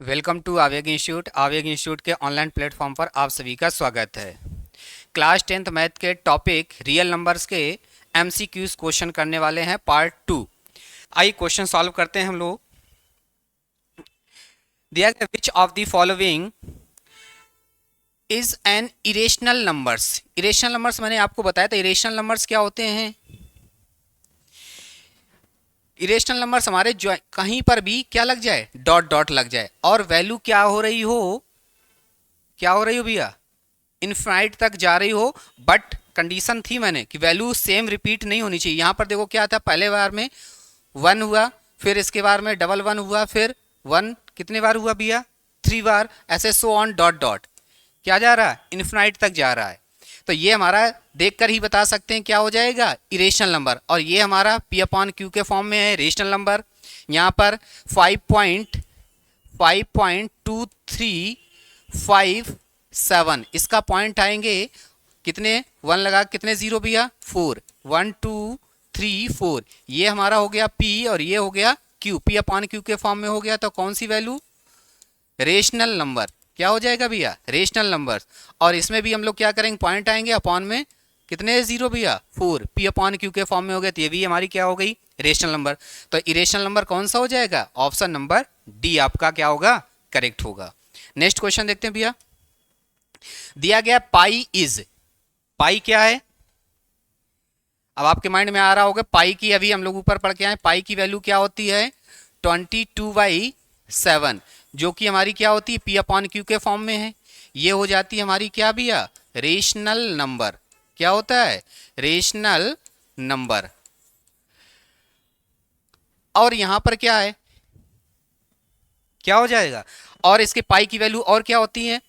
Welcome to आवेग institute. आवेग institute के ऑनलाइन प्लेटफॉर्म पर आप सभी का स्वागत है। क्लास 10th मैथ के टॉपिक रियल नंबर्स के एमसीक्यूज क्वेश्चन करने वाले हैं पार्ट 2। आइए क्वेश्चन सॉल्व करते हैं हम लोग। दिया गया विच of the following is an irrational numbers. Irrational numbers मैंने आपको बताया था। इरेशनल नंबर्स क्या होते हैं? इरेशनल नंबर्स हमारे जो कहीं पर भी क्या लग जाए, डॉट डॉट लग जाए और वैल्यू क्या हो रही हो, क्या हो रही हो भैया, इनफाइनाइट तक जा रही हो। बट कंडीशन थी मैंने कि वैल्यू सेम रिपीट नहीं होनी चाहिए। यहाँ पर देखो क्या था, पहले बार में 1 हुआ, फिर इसके बार में डबल 1 हुआ, फिर 1 कितने बार हुआ भैया, 3 बार, ऐसे सो ऑन डॉट डॉट क्या जा रहा है, इनफाइनाइट तक जा रहा है। तो ये हमारा देखकर ही बता सकते हैं क्या हो जाएगा, इरेशनल नंबर। और ये हमारा पी अपॉन क्यू के फॉर्म में है, रेशनल नंबर। यहाँ पर 5.52357 इसका पॉइंट आएंगे कितने, 1 लगा कितने जीरो भैया, 4, 1 2 3 4। ये हमारा हो गया P और ये हो गया Q। P अपॉन Q के फॉर्म में हो गया, तो कौन सी वैल्यू, रेशनल नंबर। क्या हो जाएगा भैया, रेशनल नंबर। और इसमें भी हम लोग क्या करेंगे, पॉइंट आएंगे अपॉन में कितने जीरो भैया, 4। P अपॉन Q के फॉर्म में हो गया, तो ये भी हमारी क्या हो गई, रेशनल नंबर। तो इरेशनल नंबर कौन सा हो जाएगा, ऑप्शन नंबर डी आपका क्या होगा, करेक्ट होगा। नेक्स्ट क्वेश्चन देखते हैं भैया। दिया गया पाई इज, पाई क्या है, अब आपके माइंड में आ रहा होगा पाई की, अभी हम लोग ऊपर पढ़ के आए, पाई की वैल्यू क्या होती है, 22/7, जो कि हमारी क्या होती है, पी अपॉन क्यू के फॉर्म में है। ये हो जाती है हमारी क्या भैया, रेशनल नंबर। क्या होता है, रेशनल नंबर। और यहां पर क्या है, क्या हो जाएगा, और इसके पाई की वैल्यू और क्या होती है,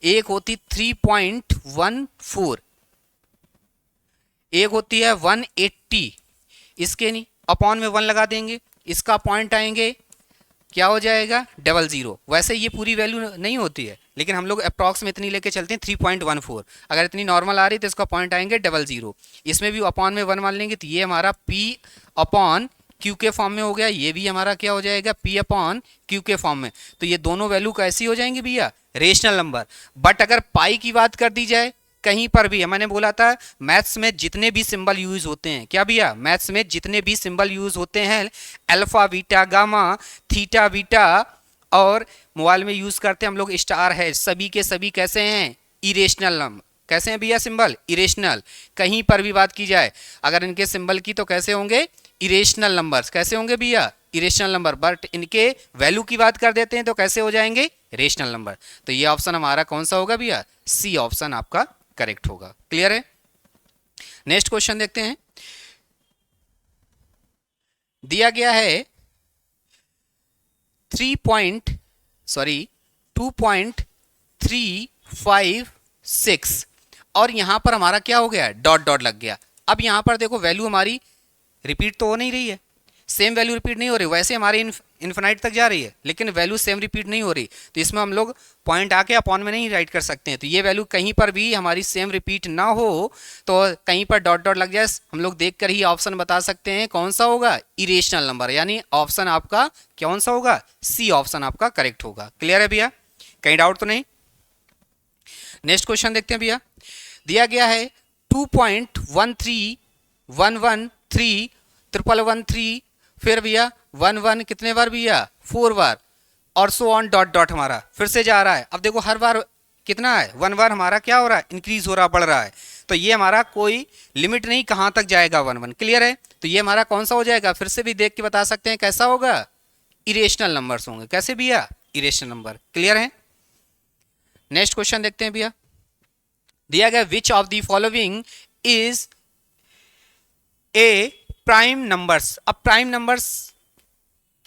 एक होती 3.14, एक होती है 180, इसके नहीं अपॉन में 1 लगा देंगे, इसका पॉइंट आएंगे क्या हो जाएगा, 00। वैसे ये पूरी वैल्यू नहीं होती है, लेकिन हम लोग अप्रॉक्स में इतनी लेके चलते हैं 3.14। अगर इतनी नॉर्मल आ रही तो इसका पॉइंट आएंगे 00। इसमें भी अपॉन में 1 मान लेंगे, तो ये हमारा P अपॉन Q के फॉर्म में हो गया, ये भी हमारा क्या हो जाएगा, P अपॉन Q के फॉर्म में। तो ये दोनों वैल्यू कैसी हो जाएंगी भैया, रेशनल नंबर। बट अगर पाई की बात कर दी जाए, कहीं पर भी, मैंने बोला था मैथ्स में जितने भी सिंबल यूज होते हैं, क्या भैया, मैथ्स में जितने भी सिंबल यूज होते हैं, alpha beta gamma theta beta, और मोबाइल में यूज करते हैं हम लोग स्टार है, सभी के सभी कैसे हैं, इरेशनल नंबर। कैसे हैं भैया सिंबल, इरेशनल। कहीं पर भी बात की जाए अगर इनके सिंबल की, तो कैसे होंगे, इरेशनल नंबर्स। कैसे होंगे भैया, इरेशनल नंबर। बट इनके वैल्यू की बात कर देते हैं तो कैसे हो जाएंगे, रेशनल नंबर। तो ये ऑप्शन हमारा कौन सा होगा भैया, सी ऑप्शन आपका करेक्ट होगा। क्लियर है। नेक्स्ट क्वेश्चन देखते हैं। दिया गया है 2.356 और यहां पर हमारा क्या हो गया, डॉट डॉट लग गया। अब यहां पर देखो वैल्यू हमारी रिपीट तो हो नहीं रही है, सेम वैल्यू रिपीट नहीं हो रही, वैसे हमारी इन्फिनाइट तक जा रही है, लेकिन वैल्यू सेम रिपीट नहीं हो रही। तो इसमें हम लोग पॉइंट आके अपॉन में नहीं राइट कर सकते हैं। तो ये वैल्यू कहीं पर भी हमारी सेम रिपीट ना हो, तो कहीं पर डॉट डॉट लग जाए, हम लोग देख कर ही ऑप्शन बता सकते हैं कौन सा होगा, इरेशनल नंबर। यानी ऑप्शन आपका कौन सा होगा, सी ऑप्शन आपका करेक्ट होगा। क्लियर है भैया, कहीं डाउट तो नहीं। नेक्स्ट क्वेश्चन देखते हैं भैया। दिया गया है 2.13113 फिर भैया 1 कितने बार भैया, 4 बार, और सो ऑन डॉट डॉट हमारा फिर से जा रहा है। अब देखो हर बार कितना है, 1 बार हमारा क्या हो रहा है, इंक्रीज हो रहा, बढ़ रहा है। तो ये हमारा कोई लिमिट नहीं कहाँ तक जाएगा, 1 क्लियर है। तो ये हमारा कौन सा हो जाएगा, फिर से भी देख के बता सकते हैं कैसा होगा, इरेशनल नंबर्स होंगे। कैसे भैया, इरेशनल नंबर। क्लियर है। नेक्स्ट क्वेश्चन देखते हैं भैया। दिया गया विच of the following is a prime numbers. अब प्राइम नंबर्स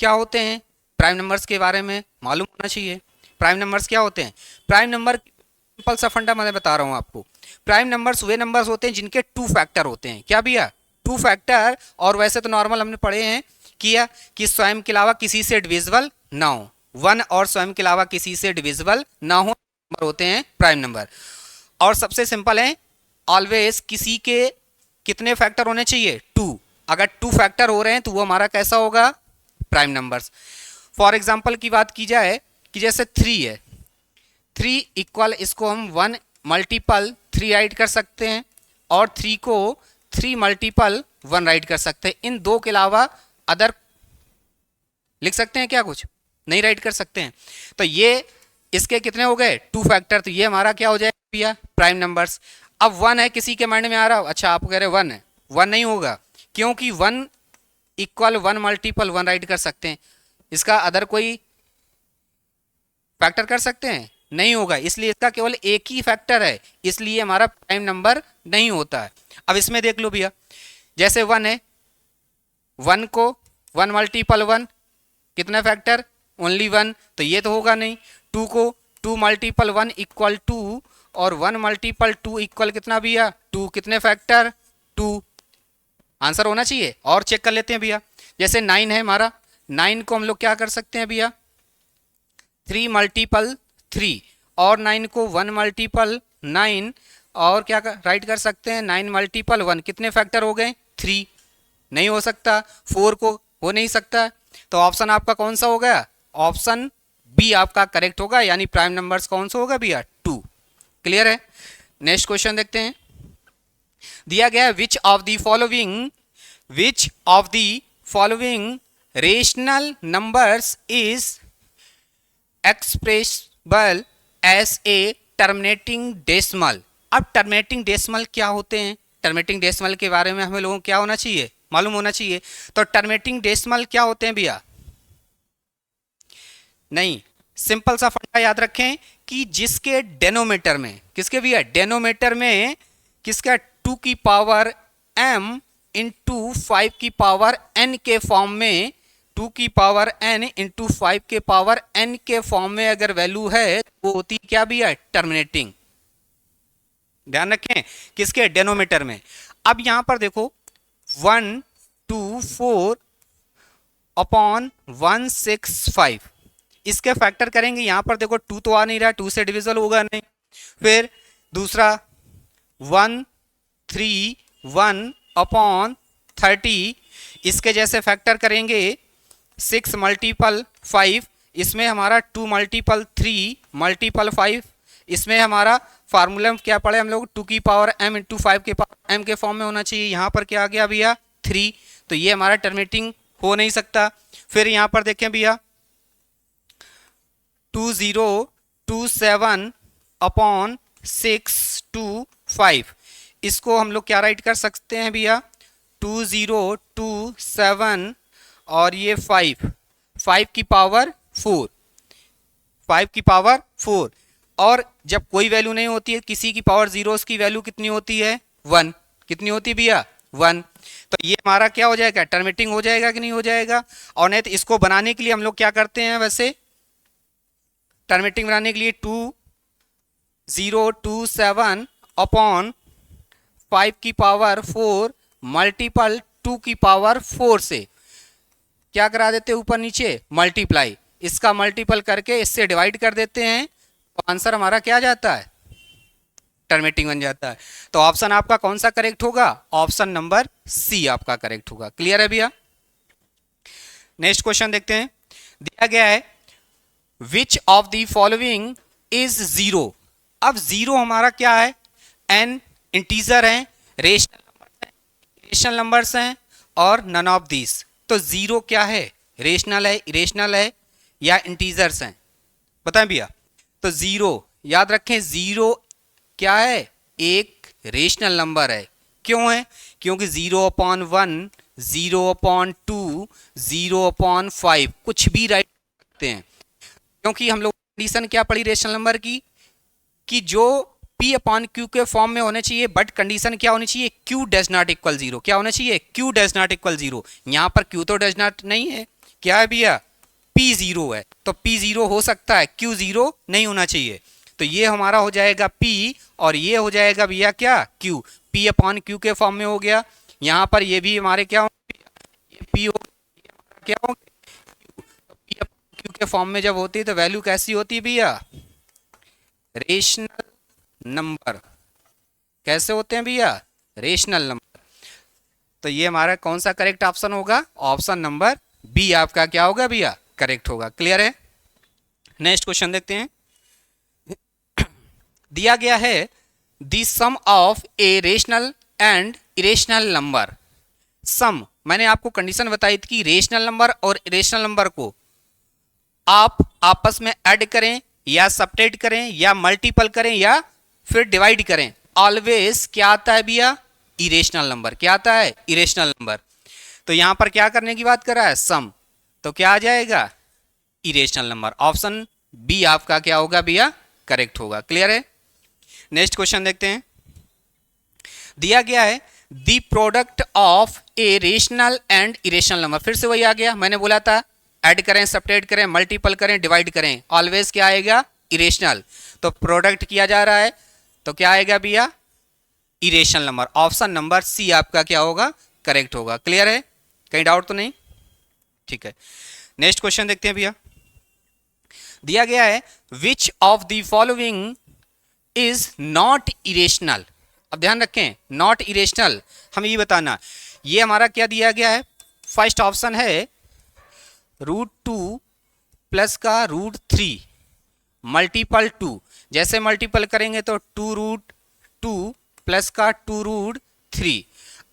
क्या होते हैं, प्राइम नंबर्स के बारे में मालूम होना चाहिए। प्राइम नंबर्स क्या होते हैं, प्राइम नंबर सिंपल सा फंडा मैं बता रहा हूं आपको। प्राइम नंबर्स वे नंबर्स होते हैं जिनके 2 फैक्टर होते हैं। क्या भैया, 2 फैक्टर। और वैसे तो नॉर्मल हमने पढ़े हैं किया कि स्वयं के अलावा किसी से डिविजिबल ना हो, 1 और स्वयं के अलावा किसी से डिविजिबल ना हो नंबर होते हैं प्राइम नंबर। और सबसे सिंपल है, ऑलवेज किसी के कितने फैक्टर होने चाहिए, 2। अगर 2 फैक्टर हो रहे हैं तो वो हमारा कैसा होगा, प्राइम नंबर्स। फॉर एग्जाम्पल की बात की जाए कि जैसे 3 है, 3 इक्वल, इसको हम 1 मल्टीपल 3 राइट कर सकते हैं और 3 को 3 मल्टीपल 1 राइट कर सकते हैं। इन दो के अलावा अदर लिख सकते हैं क्या? कुछ नहीं राइट कर सकते हैं। तो ये इसके कितने हो गए? 2 फैक्टर। तो ये हमारा क्या हो जाएगा भैया? Prime numbers. अब 1 है, किसी के माइंड में आ रहा हो, अच्छा आप कह रहे 1 है, 1 नहीं होगा, क्योंकि 1 इक्वल 1 मल्टीपल 1 राइट कर सकते हैं, इसका अदर कोई फैक्टर कर सकते हैं? नहीं होगा, इसलिए इसका केवल एक ही फैक्टर है, इसलिए हमारा प्राइम नंबर नहीं होता है। अब इसमें देख लो भैया, जैसे 1 है, 1 को 1 मल्टीपल 1 कितना फैक्टर? ओनली 1, तो ये तो होगा नहीं। 2 को 2 मल्टीपल 1 इक्वल 2 और 1 मल्टीपल 2 इक्वल कितना भैया? 2, कितने फैक्टर? 2। आंसर होना चाहिए। और चेक कर लेते हैं भैया, जैसे 9 है हमारा, 9 को हम लोग क्या कर सकते हैं भैया? 3 मल्टीपल 3 और 9 को 1 मल्टीपल 9 और क्या राइट कर सकते हैं? 9 मल्टीपल 1, कितने फैक्टर हो गए? 3। नहीं हो सकता। 4 को हो नहीं सकता, तो ऑप्शन आपका कौन सा हो गया? ऑप्शन बी आपका करेक्ट होगा, यानी प्राइम नंबर्स कौन सा होगा भैया? 2। क्लियर है? नेक्स्ट क्वेश्चन देखते हैं। दिया गया है which of the following rational numbers is expressible as a terminating decimal. अब टर्मिनेटिंग डेसिमल क्या होते हैं? टर्मिनेटिंग डेसिमल के बारे में हमें लोगों को क्या होना चाहिए? मालूम होना चाहिए। तो टर्मिनेटिंग डेसिमल क्या होते हैं भैया? नहीं, सिंपल सा फंडा याद रखें कि जिसके डेनोमीटर में, किसके भैया? डेनोमीटर में किसका? 2 की पावर m इंटू 5 की पावर n के फॉर्म में, 2 की पावर n इंटू 5 के पावर n के फॉर्म में अगर वैल्यू है, वो होती क्या भैया? टर्मिनेटिंग। ध्यान रखें, किसके? डेनोमीटर में। अब यहां पर देखो 1 2 4 अपॉन 165, इसके फैक्टर करेंगे, यहां पर देखो 2 तो आ नहीं रहा, 2 से डिविजल होगा नहीं। फिर दूसरा 131 अपॉन 30, इसके जैसे फैक्टर करेंगे 6 मल्टीपल 5, इसमें हमारा 2 मल्टीपल 3 मल्टीपल 5, इसमें हमारा फार्मूला क्या पढ़े हम लोग? 2 की पावर m इंटू 5 के पावर m के फॉर्म में होना चाहिए। यहाँ पर क्या आ गया भैया? 3, तो ये हमारा टर्मिनेटिंग हो नहीं सकता। फिर यहाँ पर देखें भैया 2027 अपॉन 625, इसको हम लोग क्या राइट कर सकते हैं भैया? 2027 और ये 5 की पावर 4, 5 की पावर 4, और जब कोई वैल्यू नहीं होती है किसी की पावर 0, उसकी वैल्यू कितनी होती है? 1। कितनी होती है भैया? 1। तो ये हमारा क्या हो जाएगा? टर्मिनेटिंग हो जाएगा कि नहीं हो जाएगा? और नहीं तो इसको बनाने के लिए हम लोग क्या करते हैं? वैसे टर्मिनेटिंग बनाने के लिए 2027 अपॉन 5 की पावर 4 मल्टीपल 2 की पावर 4 से क्या करा देते हैं? ऊपर नीचे मल्टीप्लाई, इसका मल्टीपल करके इससे डिवाइड कर देते हैं, तो आंसर हमारा क्या जाता है? टर्मिनेटिंग बन जाता है। तो ऑप्शन आपका कौन सा करेक्ट होगा? ऑप्शन नंबर सी आपका करेक्ट होगा। क्लियर है भैया? नेक्स्ट क्वेश्चन देखते हैं। दिया गया है which of the following is 0। अब 0 हमारा क्या है? n इंटीजर है, रेशनल नंबर्स हैं और नन ऑफ दिस। तो 0 क्या है? रेशनल है, इरेशनल है या इंटीजर्स हैं? बताएं भैया। तो 0 याद रखें, 0 क्या है? एक रेशनल नंबर है। क्यों है? क्योंकि 0/1, 0/2, 0/5 कुछ भी राइट करते हैं, क्योंकि हम लोग कंडीशन क्या पढ़ी रेशनल नंबर की? कि जो P/Q के फॉर्म में होने चाहिए, बट कंडीशन क्या होनी चाहिए? Q does not equal 0। क्या होना चाहिए? Q does not equal 0। यहाँ पर Q तो डज नॉट नहीं है, क्या है भैया? P 0 है, तो P 0 हो सकता है, Q 0 नहीं होना चाहिए। तो ये हमारा हो जाएगा P और ये हो जाएगा भैया क्या? Q। P/Q के फॉर्म में हो गया। यहाँ पर ये भी हमारे क्या होंगे? P हो, क्या होंगे? P/Q के फॉर्म में जब होती है तो वैल्यू कैसी होती है भैया? Rational number. कैसे होते हैं भैया? Rational number. तो ये हमारा कौन सा करेक्ट ऑप्शन होगा? ऑप्शन नंबर बी आपका क्या होगा भैया? करेक्ट होगा। क्लियर है? नेक्स्ट क्वेश्चन देखते हैं। दिया गया है the sum of a rational and irrational number. Sum, मैंने आपको कंडीशन बताई थी कि रेशनल नंबर और इरेशनल नंबर को आप आपस में ऐड करें या सब्ट्रैक्ट करें या मल्टीपल करें या फिर डिवाइड करें, ऑलवेज क्या आता है भैया, इरेशनल नंबर। क्या आता है, इरेशनल नंबर। तो यहां पर क्या करने की बात कर रहा है, सम, तो क्या आ जाएगा, इरेशनल नंबर। ऑप्शन बी आपका क्या होगा भैया, करेक्ट होगा। क्लियर है। नेक्स्ट क्वेश्चन देखते हैं। दिया गया है the product of a rational and irrational number. फिर से वही आ गया, मैंने बोला था ऐड करें, सब्ट्रैक्ट करें, मल्टीपल करें, डिवाइड करें, ऑलवेज क्या आएगा, इरेशनल। तो प्रोडक्ट किया जा रहा है तो क्या आएगा भैया, irrational number. Option number C आपका क्या होगा, करेक्ट होगा। क्लियर है, कहीं डाउट तो नहीं, ठीक है। नेक्स्ट क्वेश्चन देखते हैं भैया। दिया गया है which of the following is not irrational. अब ध्यान रखें, नॉट इरेशनल हमें ये बताना। ये हमारा क्या दिया गया है, फर्स्ट ऑप्शन है √2 प्लस का √3 मल्टीपल 2। जैसे मल्टीपल करेंगे तो 2√2 प्लस का 2√3।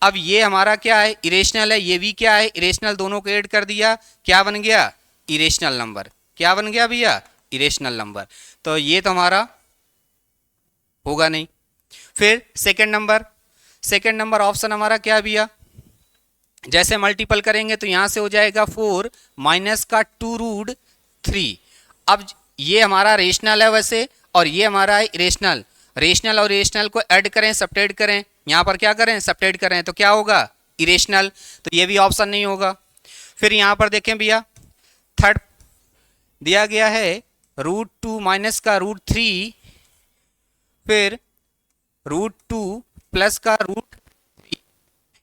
अब ये हमारा क्या है, इरेशनल है, ये भी क्या है, इरेशनल। दोनों को ऐड कर दिया, क्या बन गया, इरेशनल नंबर। क्या बन गया भैया, इरेशनल नंबर। तो ये तो हमारा होगा नहीं। फिर सेकंड नंबर ऑप्शन हमारा क्या भैया, जैसे मल्टीपल करेंगे तो यहां से हो जाएगा 4 माइनस का 2√3। अब ये हमारा रेशनल है वैसे, और ये हमारा है इरेशनल। रेशनल और इरेशनल को ऐड करें, सब्ट्रैक्ट करें, यहां पर क्या करें, सब्ट्रैक्ट करें, तो क्या होगा, इरेशनल। तो ये भी ऑप्शन नहीं होगा। फिर यहां पर देखें भैया, थर्ड दिया गया है √2 माइनस का √3, फिर √2 प्लस का √3।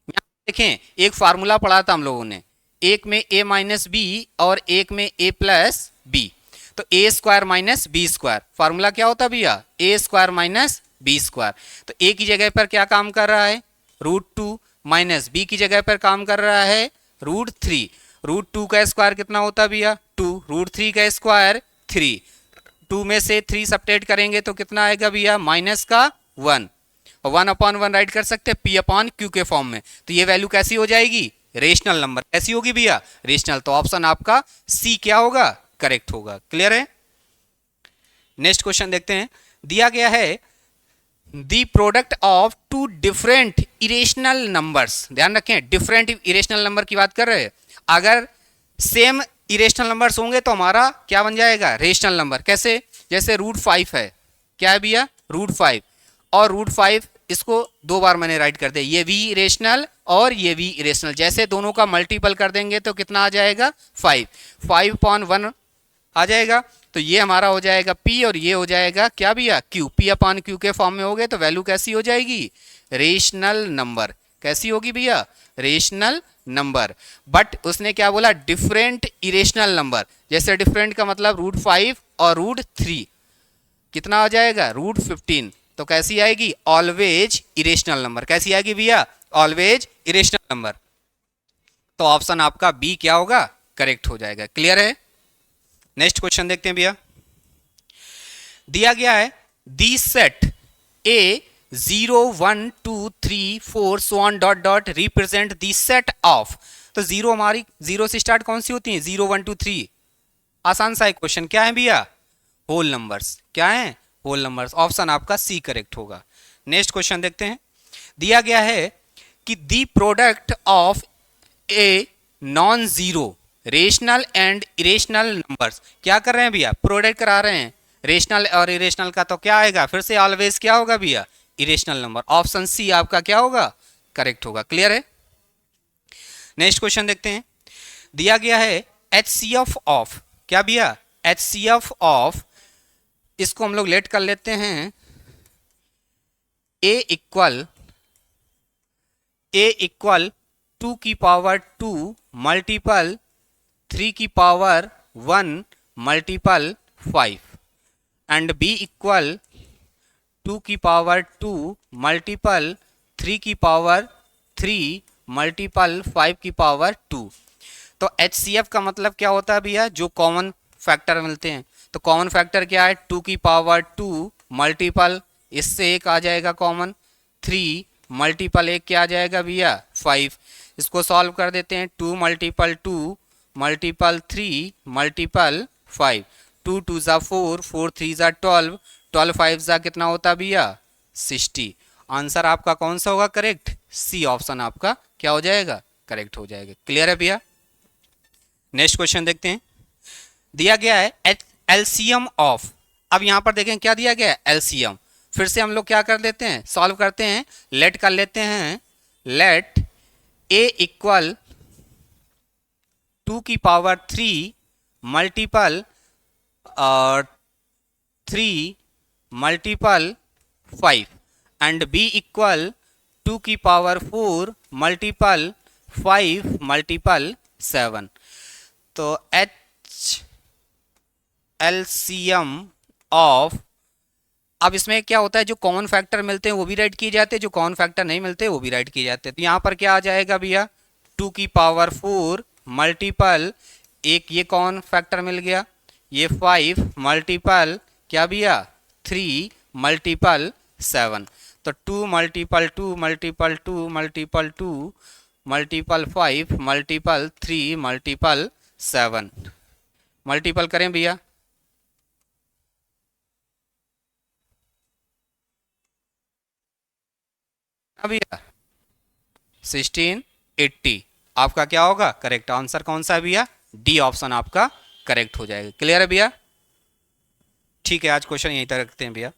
यहाँ देखें, एक फार्मूला पढ़ा था हम लोगों ने, एक में a माइनस बी और एक में a प्लस बी। तो a square minus B square, formula क्या होता भैया, a square minus B square. तो a की जगह पर क्या काम कर रहा है, √2 माइनस b की जगह पर काम कर रहा है √3। √2 का स्क्वायर कितना होता भैया, 2, √3 का स्क्वायर 3। 2 में से 3 सब्ट्रैक्ट करेंगे तो कितना आएगा भैया, माइनस का 1। और 1/1 राइट कर सकते हैं p/q के फॉर्म में। तो ये वैल्यू कैसी हो जाएगी, रेशनल नंबर। कैसी होगी भैया, रेशनल। तो ऑप्शन आपका सी क्या होगा, करेक्ट होगा। क्लियर है। नेक्स्ट क्वेश्चन देखते हैं। दिया गया है the product of two different irrational numbers. ध्यान रखें, डिफरेंट इरेशनल नंबर की बात कर रहे हैं। अगर सेम इरेशनल नंबर्स होंगे तो हमारा क्या बन जाएगा, रेशनल नंबर। कैसे, जैसे √5 है, क्या है भैया, √5, और √5 इसको 2 बार मैंने राइट कर दिया, ये भी इरेशनल और ये भी इरेशनल। जैसे दोनों का मल्टीपल कर देंगे तो कितना आ जाएगा, 5, 5/1 आ जाएगा। तो ये हमारा हो जाएगा p और ये हो जाएगा क्या भैया, q। p/q के फॉर्म में हो गए तो वैल्यू कैसी हो जाएगी, रेशनल नंबर। कैसी होगी भैया, रेशनल नंबर। बट उसने क्या बोला, डिफरेंट इरेशनल नंबर। जैसे डिफरेंट का मतलब √5 और √3 कितना हो जाएगा, √15। तो कैसी आएगी, ऑलवेज इरेशनल नंबर। कैसी आएगी भैया, ऑलवेज इरेशनल नंबर। तो ऑप्शन आपका बी क्या होगा, करेक्ट हो जाएगा। क्लियर है। नेक्स्ट क्वेश्चन देखते हैं भैया। दिया गया है the set A 0 1 2 3 4 so on dot dot represent the set of. तो जीरो हमारी, जीरो से स्टार्ट कौन सी होती है, 0 1 2 3। आसान सा एक क्वेश्चन, क्या है भैया, होल नंबर्स। क्या है, होल नंबर्स। ऑप्शन आपका सी करेक्ट होगा। नेक्स्ट क्वेश्चन देखते हैं। दिया गया है कि the product of a non zero rational and irrational numbers. क्या कर रहे हैं भैया, प्रोडक्ट करा रहे हैं रेशनल और इरेशनल का। तो क्या आएगा, फिर से ऑलवेज क्या होगा भैया, इरेशनल नंबर। ऑप्शन सी आपका क्या होगा, करेक्ट होगा। क्लियर है। नेक्स्ट क्वेश्चन देखते हैं। दिया गया है HCF ऑफ, क्या भैया, HCF ऑफ, इसको हम लोग लेट कर लेते हैं, A इक्वल 2 की पावर 2 मल्टीपल 3 की power 1 multiple 5 and B equal 2 की पावर 2 मल्टीपल 3 की पावर 3 मल्टीपल 5 की पावर 2। तो HCF का मतलब क्या होता है भैया, जो कॉमन फैक्टर मिलते हैं। तो कॉमन फैक्टर क्या है, 2 की पावर 2 मल्टीपल इससे एक आ जाएगा कॉमन, 3 मल्टीपल एक क्या आ जाएगा भैया 5। इसको सॉल्व कर देते हैं, 2 मल्टीपल 2 मल्टीपल 3 मल्टीपल 5, 2 2 ज़ा 4, 4 3 ज़ा 12, 12 5 ज़ा कितना होता भैया 60। आंसर आपका कौन सा होगा करेक्ट, सी ऑप्शन आपका क्या हो जाएगा करेक्ट हो जाएगा। क्लियर है भैया। नेक्स्ट क्वेश्चन देखते हैं। दिया गया है एलसीएम ऑफ, अब यहां पर देखें क्या दिया गया है एलसीएम। फिर से हम लोग क्या कर लेते हैं सॉल्व करते हैं, लेट कर लेते हैं, लेट ए इक्वल 2 की power 3 multiple 3 multiple 5 and B equal 2 की पावर 4 मल्टीपल 5 मल्टीपल 7। तो एच एलसीएम ऑफ, अब इसमें क्या होता है जो कॉमन फैक्टर मिलते हैं वो भी राइट किए जाते हैं, जो कॉमन फैक्टर नहीं मिलते वो भी राइट किए जाते हैं। तो यहाँ पर क्या आ जाएगा भैया 2 की पावर 4 मल्टीपल एक ये कॉमन फैक्टर मिल गया, ये 5 मल्टीपल क्या भैया 3 मल्टीपल 7। तो 2 multiple 2 multiple 2 multiple 2 multiple 5 multiple 3 multiple 7, multiple करें भैया, भैया 1680 आपका क्या होगा करेक्ट आंसर कौन सा है भैया, डी ऑप्शन आपका करेक्ट हो जाएगा। क्लियर है भैया। ठीक है आज क्वेश्चन यहीं तक रखते हैं भैया।